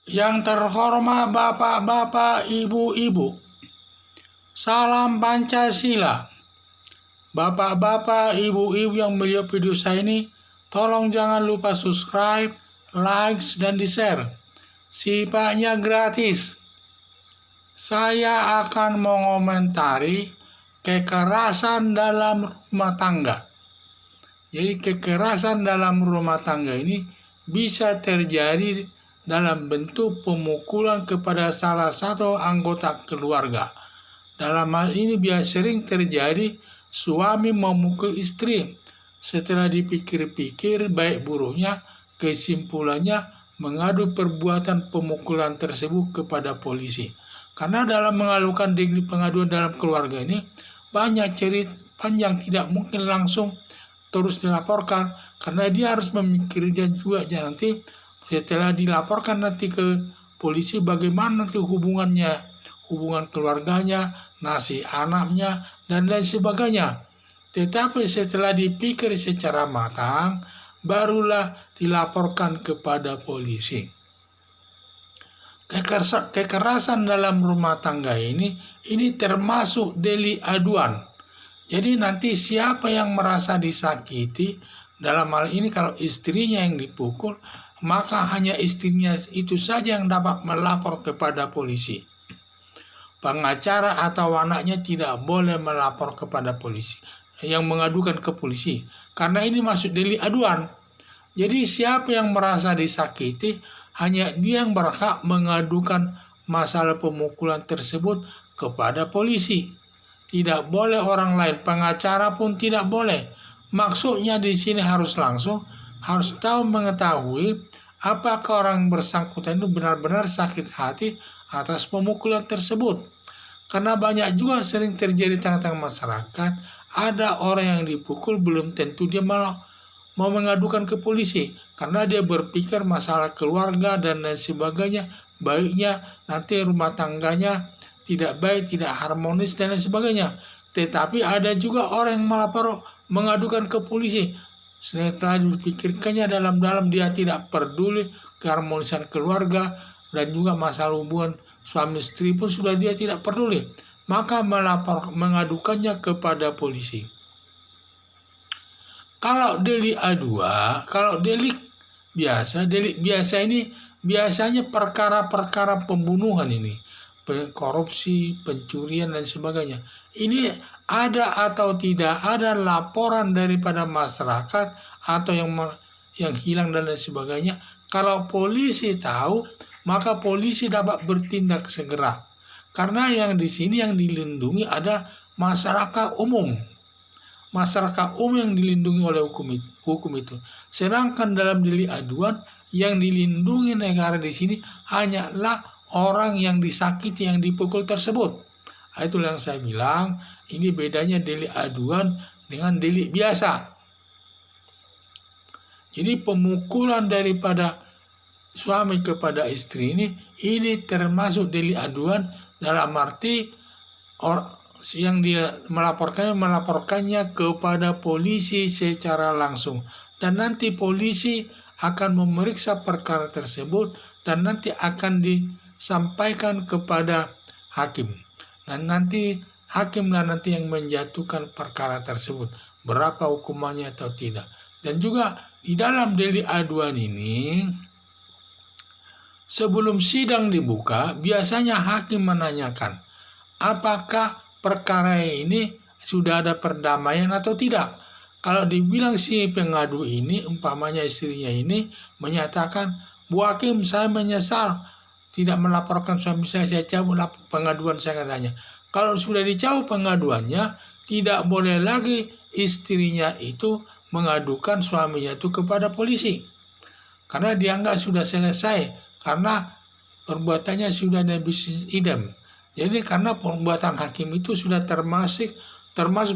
Yang terhormat bapak-bapak, ibu-ibu, salam Pancasila. Bapak-bapak, ibu-ibu yang melihat video saya ini, tolong jangan lupa subscribe, likes, dan di-share. Sifatnya gratis. Saya akan mengomentari kekerasan dalam rumah tangga. Jadi kekerasan dalam rumah tangga ini bisa terjadi dalam bentuk pemukulan kepada salah satu anggota keluarga. Dalam hal ini biasa sering terjadi suami memukul istri. Setelah dipikir-pikir baik buruknya, kesimpulannya mengadu perbuatan pemukulan tersebut kepada polisi. Karena dalam mengalukan pengaduan dalam keluarga ini, banyak cerita panjang tidak mungkin langsung terus dilaporkan, karena dia harus memikirkan juga nanti setelah dilaporkan nanti ke polisi bagaimana nanti hubungan keluarganya, nasib anaknya, dan lain sebagainya. Tetapi setelah dipikir secara matang, barulah dilaporkan kepada polisi. Kekerasan dalam rumah tangga ini termasuk delik aduan. Jadi nanti siapa yang merasa disakiti, dalam hal ini kalau istrinya yang dipukul, maka hanya istrinya itu saja yang dapat melapor kepada polisi. Pengacara atau anaknya tidak boleh melapor kepada polisi, yang mengadukan ke polisi, karena ini masuk delik aduan. Jadi siapa yang merasa disakiti, hanya dia yang berhak mengadukan masalah pemukulan tersebut kepada polisi. Tidak boleh orang lain, pengacara pun tidak boleh. Maksudnya di sini harus langsung, harus tahu mengetahui apakah orang bersangkutan itu benar-benar sakit hati atas pemukulan tersebut. Karena banyak juga sering terjadi tengah-tengah masyarakat, ada orang yang dipukul belum tentu dia malah mau mengadukan ke polisi, karena dia berpikir masalah keluarga dan lain sebagainya, baiknya nanti rumah tangganya tidak baik, tidak harmonis, dan lain sebagainya. Tetapi ada juga orang yang melapor mengadukan ke polisi. Setelah dipikirkannya dalam-dalam, dia tidak peduli keharmonisan keluarga dan juga masalah hubungan suami istri pun sudah dia tidak peduli. Maka mengadukannya kepada polisi. Kalau delik A2, kalau delik biasa ini biasanya perkara-perkara pembunuhan ini, korupsi, pencurian, dan sebagainya. Ini ada atau tidak ada laporan daripada masyarakat atau yang hilang dan lain sebagainya. Kalau polisi tahu, maka polisi dapat bertindak segera. Karena yang di sini yang dilindungi ada masyarakat umum. Masyarakat umum yang dilindungi oleh hukum itu. Sedangkan dalam delik aduan yang dilindungi negara di sini hanyalah orang yang disakiti, yang dipukul tersebut. Itulah yang saya bilang, ini bedanya delik aduan dengan delik biasa. Jadi pemukulan daripada suami kepada istri ini termasuk delik aduan, dalam arti yang dia melaporkannya kepada polisi secara langsung. Dan nanti polisi akan memeriksa perkara tersebut dan nanti akan disampaikan kepada hakim. Dan nanti hakimlah nanti yang menjatuhkan perkara tersebut, berapa hukumannya atau tidak. Dan juga di dalam delik aduan ini, sebelum sidang dibuka, biasanya hakim menanyakan apakah perkara ini sudah ada perdamaian atau tidak. Kalau dibilang si pengadu ini, umpamanya istrinya ini menyatakan, Bu Hakim, saya menyesal tidak melaporkan suami saya cabut pengaduan saya, katanya. Kalau sudah dicabut pengaduannya, tidak boleh lagi istrinya itu mengadukan suaminya itu kepada polisi. Karena dianggap sudah selesai, karena perbuatannya sudah nebis idem. Jadi karena perbuatan hakim itu sudah termasuk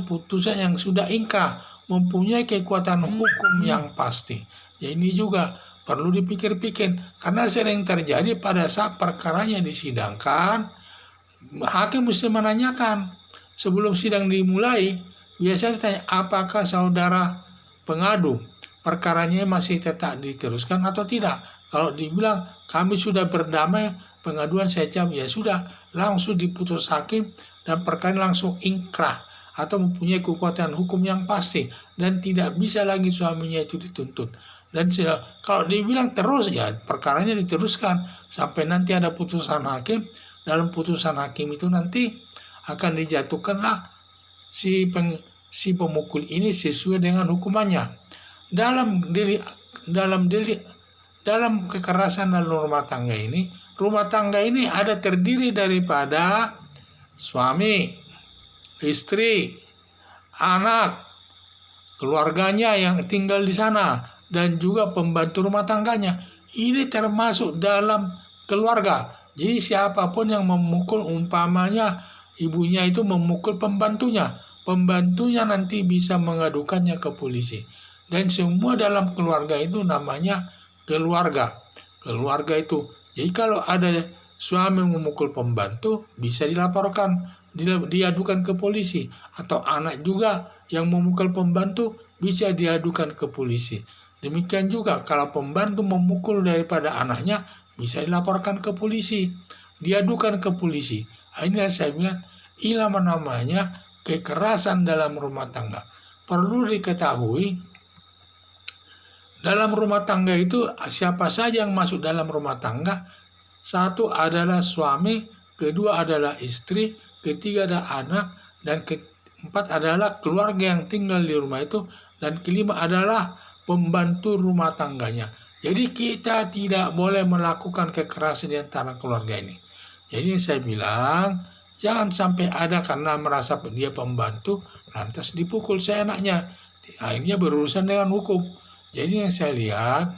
putusan yang sudah ingkrah, mempunyai kekuatan hukum yang pasti. Ya ini juga perlu dipikir-pikir, karena sering terjadi pada saat perkaranya disidangkan, hakim mesti menanyakan sebelum sidang dimulai, biasanya ditanya apakah saudara pengadu perkaranya masih tetap diteruskan atau tidak. Kalau dibilang kami sudah berdamai, pengaduan saya jawab, ya sudah, langsung diputus hakim dan perkara langsung ingkrah atau mempunyai kekuatan hukum yang pasti dan tidak bisa lagi suaminya itu dituntut. Dan kalau dibilang terus, ya perkaranya diteruskan sampai nanti ada putusan hakim. Dalam putusan hakim itu nanti akan dijatuhkanlah si pemukul ini sesuai dengan hukumannya. Dalam kekerasan dalam rumah tangga ini ada terdiri daripada suami, istri, anak, keluarganya yang tinggal di sana, dan juga pembantu rumah tangganya. Ini termasuk dalam keluarga. Jadi siapapun yang memukul, umpamanya ibunya itu memukul pembantunya nanti bisa mengadukannya ke polisi. Dan semua dalam keluarga itu namanya keluarga. Keluarga itu. Jadi kalau ada suami memukul pembantu, bisa dilaporkan, diadukan ke polisi. Atau anak juga yang memukul pembantu, bisa diadukan ke polisi. Demikian juga kalau pembantu memukul daripada anaknya, bisa dilaporkan ke polisi, diadukan ke polisi. Ini yang saya bilang, inilah namanya kekerasan dalam rumah tangga. Perlu diketahui, dalam rumah tangga itu siapa saja yang masuk dalam rumah tangga. Satu adalah suami, kedua adalah istri, ketiga adalah anak, dan keempat adalah keluarga yang tinggal di rumah itu, dan kelima adalah pembantu rumah tangganya. Jadi kita tidak boleh melakukan kekerasan di antara keluarga ini. Jadi saya bilang, jangan sampai ada karena merasa dia pembantu, lantas dipukul seenaknya. Akhirnya berurusan dengan hukum. Jadi yang saya lihat,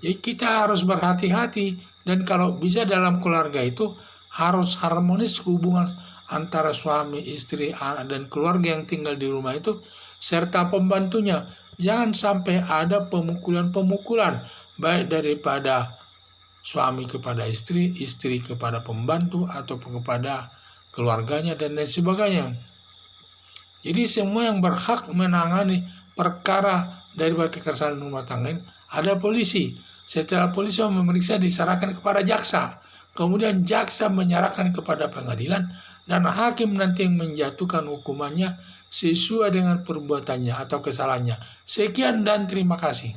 jadi kita harus berhati-hati. Dan kalau bisa dalam keluarga itu, harus harmonis hubungan antara suami, istri, anak, dan keluarga yang tinggal di rumah itu, serta pembantunya. Jangan sampai ada pemukulan-pemukulan, baik daripada suami kepada istri, istri kepada pembantu, atau kepada keluarganya, dan lain sebagainya. Jadi semua yang berhak menangani perkara daripada kekerasan rumah tangga ini ada polisi. Setelah polisi memeriksa, diserahkan kepada jaksa. Kemudian jaksa menyerahkan kepada pengadilan, dan hakim nanti yang menjatuhkan hukumannya sesuai dengan perbuatannya atau kesalahannya. Sekian dan terima kasih.